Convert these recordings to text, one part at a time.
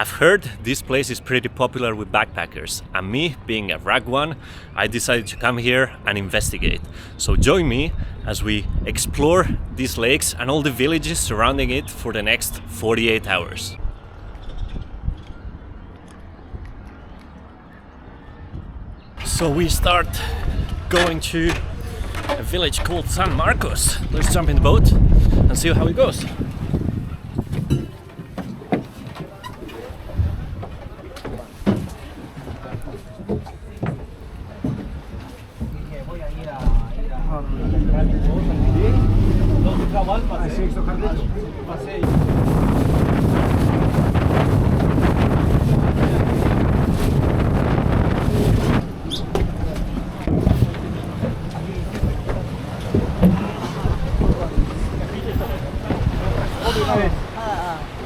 I've heard this place is pretty popular with backpackers, and me, being a rag one, I decided to come here and investigate. So join me as we explore these lakes and all the villages surrounding it for the next 48 hours. So we start going to a village called San Marcos. Let's jump in the boat and see how it goes.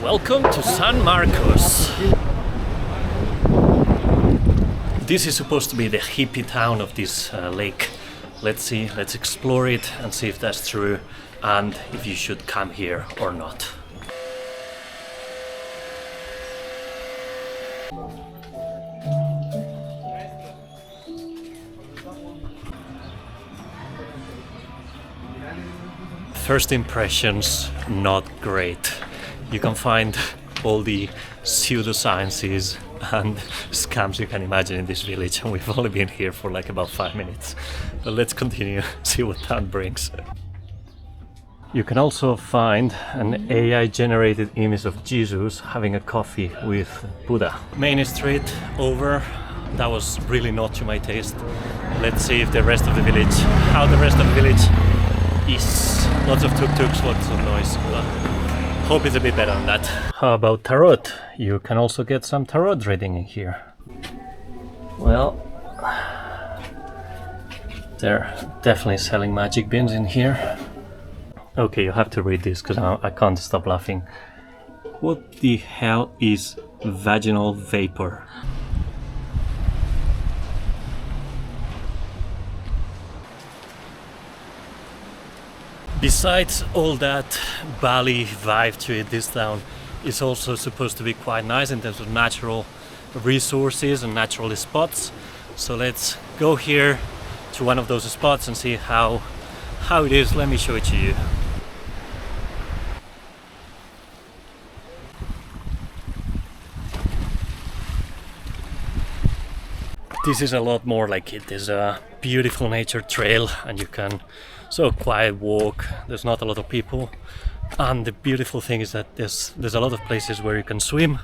Welcome to San Marcos. This is supposed to be the hippie town of this lake. Let's explore it and see if that's true and if you should come here or not. First impressions, not great. You can find all the pseudosciences and scams you can imagine in this village, and we've only been here for like about 5 minutes. But let's continue, see what that brings. You can also find an AI-generated image of Jesus having a coffee with Buddha. Main street over. That was really not to my taste. Let's see if the rest of the village, how the rest of the village is. Lots of tuk-tuks, lots of noise. Hope it's a bit better than that. How about tarot? You can also get some tarot reading in here. Well, they're definitely selling magic beans in here. Okay, you have to read this because I can't stop laughing. What the hell is vaginal vapor? Besides all that Bali vibe to it, this town is also supposed to be quite nice in terms of natural resources and natural spots. So let's go here to one of those spots and see how it is. Let me show it to you. This is a lot more like it. There's a beautiful nature trail and you can quiet walk. There's not a lot of people, and the beautiful thing is that there's a lot of places where you can swim,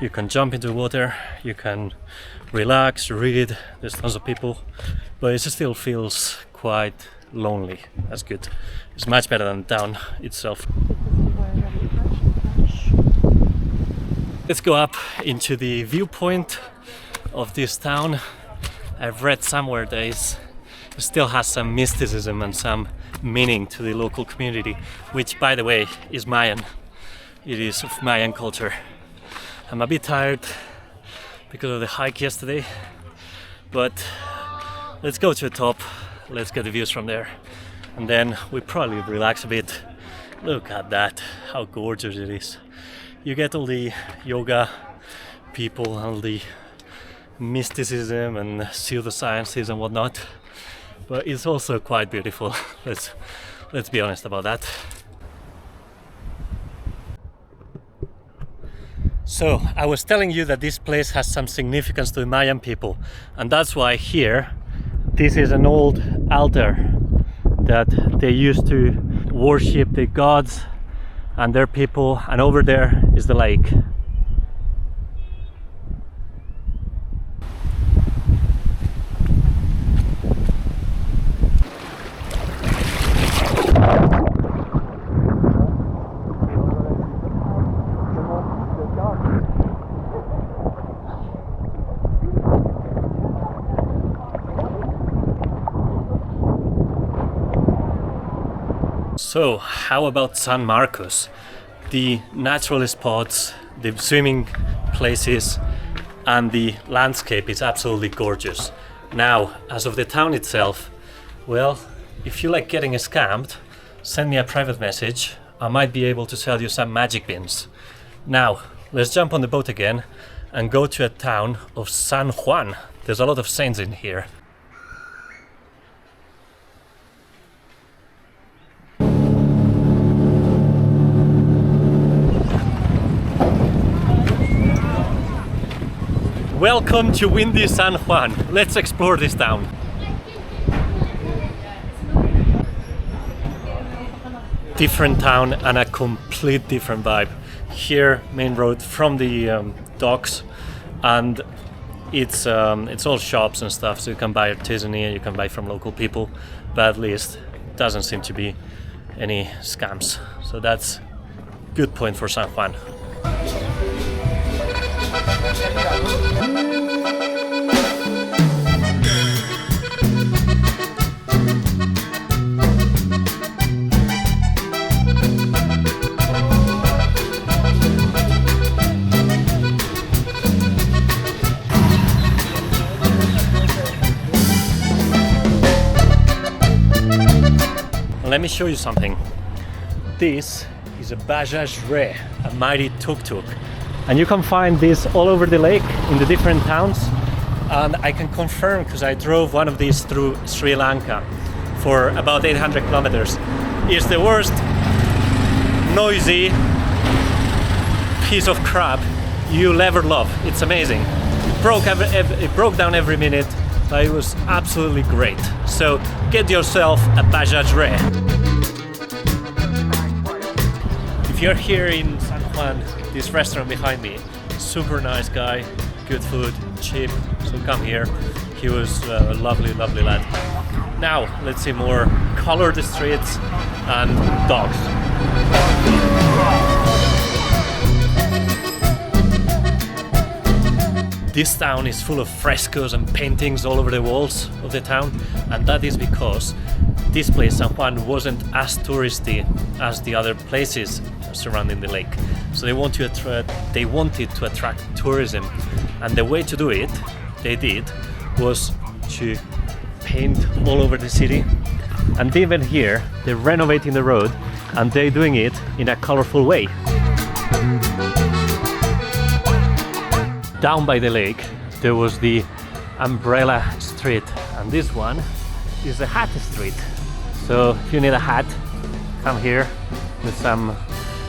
you can jump into water, you can relax, read. There's tons of people, but it still feels quite lonely. That's good. It's much better than the town itself. Let's go up into the viewpoint of this town. I've read somewhere that it still has some mysticism and some meaning to the local community, which, by the way, is Mayan. It is of Mayan culture. I'm a bit tired because of the hike yesterday, but let's go to the top, let's get the views from there, and then we probably relax a bit. Look at that, how gorgeous it is. You get all the yoga people, all the mysticism and pseudosciences and whatnot, but it's also quite beautiful. Let's be honest about that. So I was telling you that this place has some significance to the Mayan people, and that's why here this is an old altar that they used to worship the gods and their people, and over there is the lake. So, how about San Marcos? The natural spots, the swimming places, and the landscape is absolutely gorgeous. Now, as of the town itself, well, if you like getting scammed, send me a private message. I might be able to sell you some magic beans. Now, let's jump on the boat again and go to a town of San Juan. There's a lot of saints in here. Welcome to windy San Juan. Let's explore this town. Different town and a complete different vibe. Here, main road from the docks, and it's all shops and stuff, so you can buy artisanal and you can buy from local people, but at least doesn't seem to be any scams. So that's good point for San Juan. Let me show you something. This is a Bajaj Re, a mighty tuk-tuk. And you can find this all over the lake in the different towns. And I can confirm, because I drove one of these through Sri Lanka for about 800 kilometers. It's the worst noisy piece of crap you'll ever love. It's amazing. It broke down every minute, but it was absolutely great. So get yourself a Bajaj Re. If you're here in San Juan, this restaurant behind me, super nice guy, good food, cheap, so come here. He was a lovely, lovely lad. Now, let's see more colored streets and dogs. This town is full of frescoes and paintings all over the walls of the town, and that is because this place, San Juan, wasn't as touristy as the other places surrounding the lake. So they wanted to attract tourism, and the way to do it, they did, was to paint all over the city. And even here, they're renovating the road, and they're doing it in a colorful way. Down by the lake, there was the umbrella street, and this one is the hat street. So if you need a hat, come here with some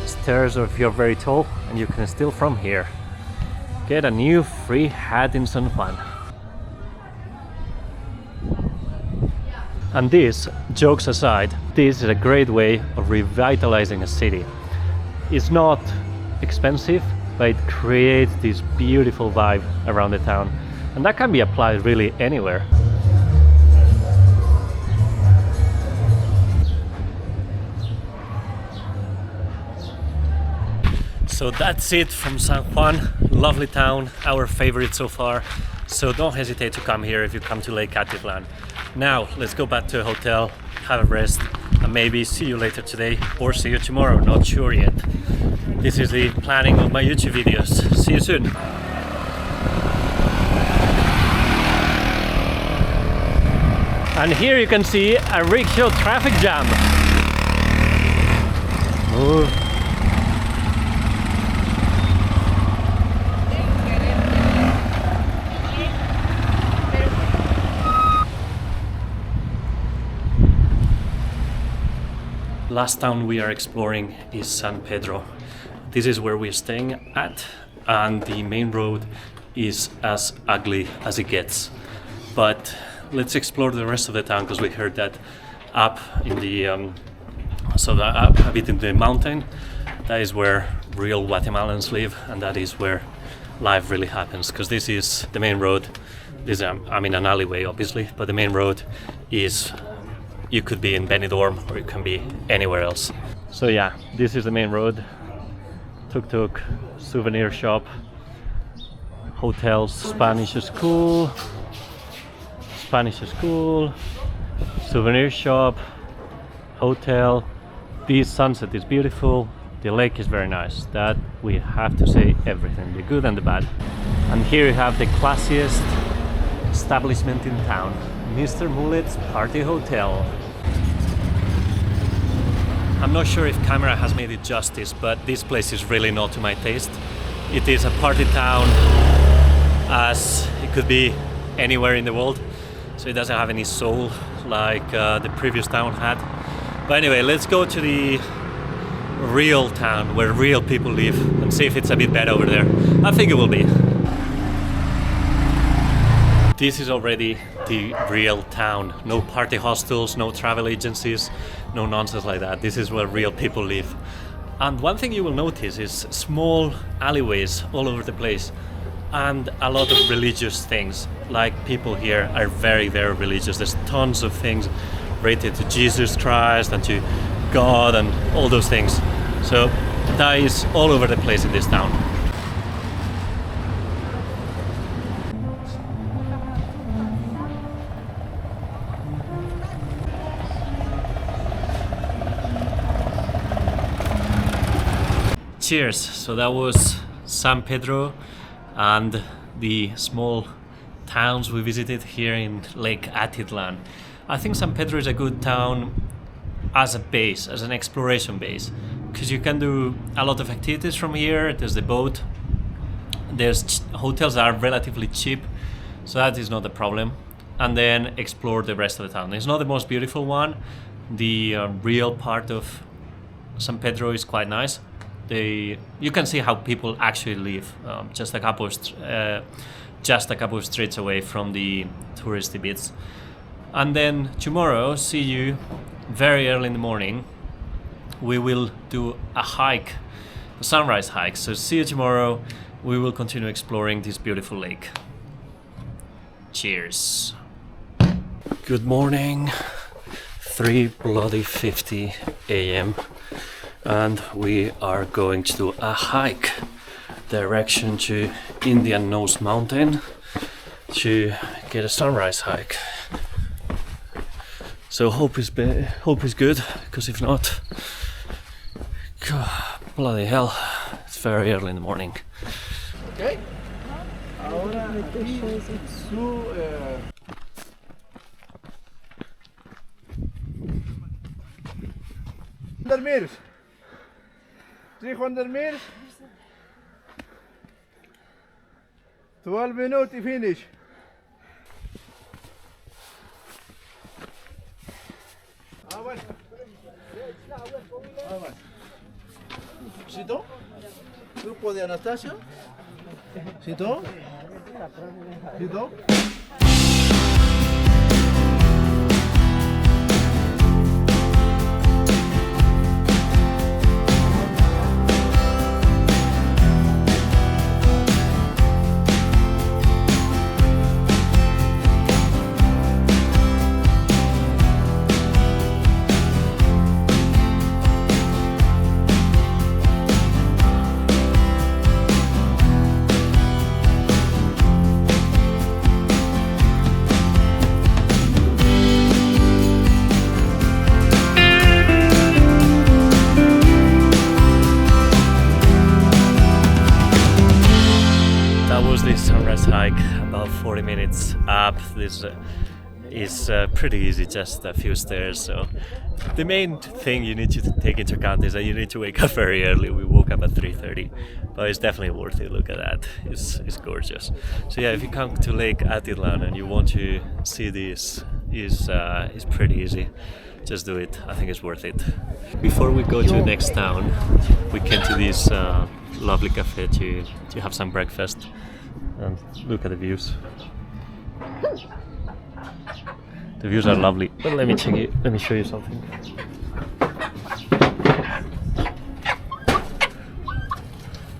stairs, or if you're very tall, and you can steal from here. Get a new free hat in San Juan. And this, jokes aside, this is a great way of revitalizing a city. It's not expensive, but it creates this beautiful vibe around the town. And that can be applied really anywhere. So that's it from San Juan. Lovely town, our favorite so far. So don't hesitate to come here if you come to Lake Atitlan. Now let's go back to a hotel, have a rest, and maybe see you later today or see you tomorrow, not sure yet. This is the planning of my YouTube videos. See you soon. And here you can see a rickshaw traffic jam. Move. Last town we are exploring is San Pedro. This is where we're staying at, and the main road is as ugly as it gets. But let's explore the rest of the town, because we heard that up in the up a bit in the mountain, that is where real Guatemalans live, and that is where life really happens. Because this is the main road. This is an alleyway, obviously, but the main road is. You could be in Benidorm, or you can be anywhere else. So yeah, this is the main road. Tuk-tuk, souvenir shop, hotels, Spanish school, souvenir shop, hotel. The sunset is beautiful. The lake is very nice. That we have to say everything, the good and the bad. And here you have the classiest establishment in town, Mr. Mullet's Party Hotel. I'm not sure if camera has made it justice, but this place is really not to my taste. It is a party town as it could be anywhere in the world, so it doesn't have any soul like the previous town had. But anyway, let's go to the real town where real people live and see if it's a bit better over there. I think it will be. This is already the real town. No party hostels, no travel agencies, no nonsense like that. This is where real people live. And one thing you will notice is small alleyways all over the place and a lot of religious things. Like, people here are very, very religious. There's tons of things related to Jesus Christ and to God and all those things. So that is all over the place in this town. Cheers! So that was San Pedro and the small towns we visited here in Lake Atitlan. I think San Pedro is a good town as a base, as an exploration base, because you can do a lot of activities from here. There's the boat, there's hotels that are relatively cheap, so that is not a problem, and then explore the rest of the town. It's not the most beautiful one. The real part of San Pedro is quite nice. You can see how people actually live, just a couple of streets away from the touristy bits. And then tomorrow, see you very early in the morning. We will do a hike, a sunrise hike. So see you tomorrow. We will continue exploring this beautiful lake. Cheers. Good morning. 3:50 a.m. and we are going to do a hike direction to Indian Nose Mountain to get a sunrise hike. So hope is good, because if not, God, bloody hell, it's very early in the morning. Okay. Ahora aquí su dormir. 300 meters. 12 minutes to finish. ¿Cito? Grupo de Anastasia. ¿Cito? ¿Cito? Hike about 40 minutes up. This is pretty easy, just a few stairs. So the main thing you need to take into account is that you need to wake up very early. We woke up at 3:30, but it's definitely worth it. Look at that, it's gorgeous. So yeah, if you come to Lake Atitlan and you want to see this, is pretty easy. Just do it. I think it's worth it. Before we go to the next town, we came to this lovely cafe to have some breakfast. And look at the views. The views are lovely. But let me show you something.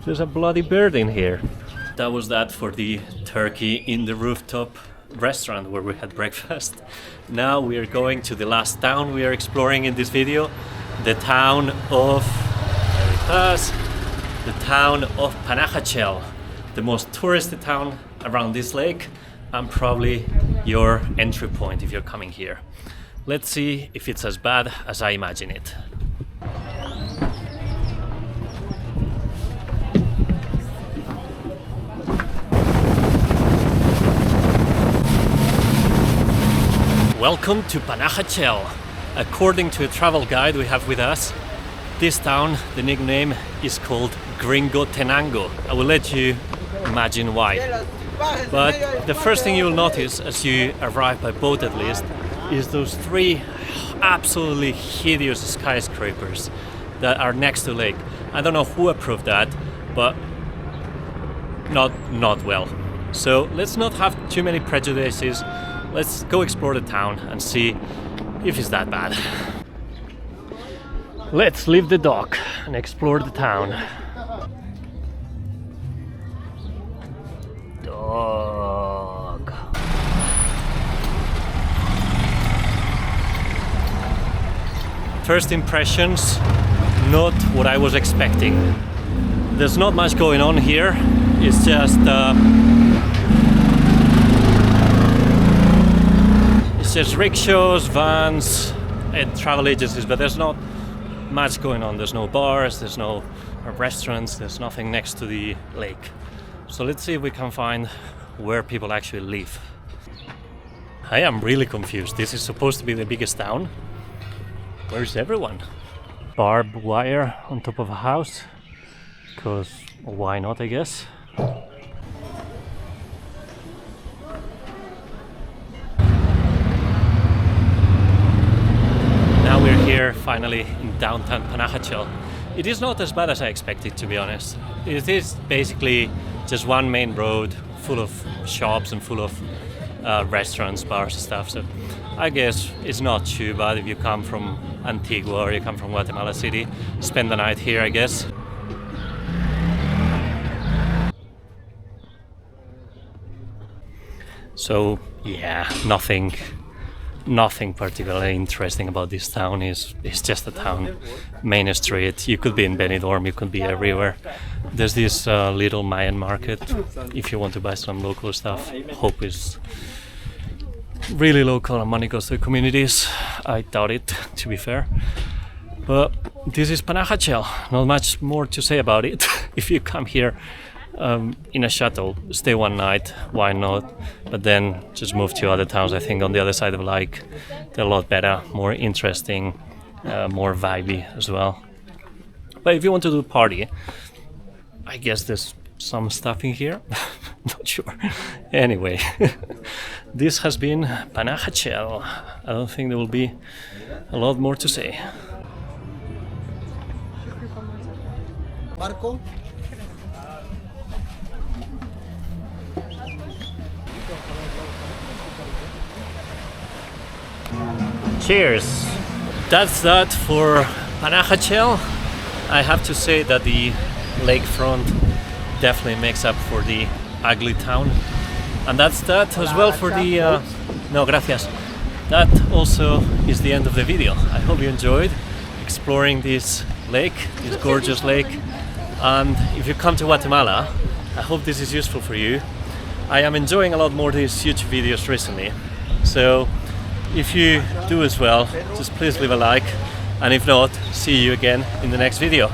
There's a bloody bird in here. That was that for the turkey in the rooftop restaurant where we had breakfast. Now we are going to the last town we are exploring in this video, the town of Panajachel, the most touristy town around this lake, and probably your entry point if you're coming here. Let's see if it's as bad as I imagine it. Welcome to Panajachel. According to a travel guide we have with us, this town, the nickname is called Gringo Tenango. I will let you imagine why. But the first thing you'll notice as you arrive by boat at least is those 3 absolutely hideous skyscrapers that are next to the lake. I don't know who approved that, but not well. So let's not have too many prejudices. Let's go explore the town and see if it's that bad. Let's leave the dock and explore the town. Dog. First impressions, not what I was expecting. There's not much going on here. It's just rickshaws, vans, and travel agencies, but there's not much going on. There's no bars, there's no restaurants, there's nothing next to the lake. So let's see if we can find where people actually live. I am really confused. This is supposed to be the biggest town. Where's everyone? Barbed wire on top of a house, because why not, I guess. Now we're here finally in downtown Panajachel. It is not as bad as I expected, to be honest. It is basically just one main road full of shops and full of restaurants, bars and stuff. So I guess it's not too bad if you come from Antigua or you come from Guatemala City. Spend the night here, I guess. So yeah, nothing particularly interesting about this town. It's just a town, main street. You could be in Benidorm, you could be everywhere. There's this little Mayan market if you want to buy some local stuff. Hope is really local and money goes to the communities. I doubt it, to be fair. But this is Panajachel. Not much more to say about it. If you come here in a shuttle, stay one night, why not? But then just move to other towns. I think on the other side of the lake, they're a lot better, more interesting, more vibey as well. But if you want to do a party, I guess there's some stuff in here. Not sure. Anyway, this has been Panajachel. I don't think there will be a lot more to say. Marco. Cheers! That's that for Panajachel. I have to say that the lakefront definitely makes up for the ugly town. And that's that as well for the... No, gracias. That also is the end of the video. I hope you enjoyed exploring this lake, this gorgeous lake. And if you come to Guatemala, I hope this is useful for you. I am enjoying a lot more these YouTube videos recently. So if you do as well, just please leave a like. And if not, see you again in the next video.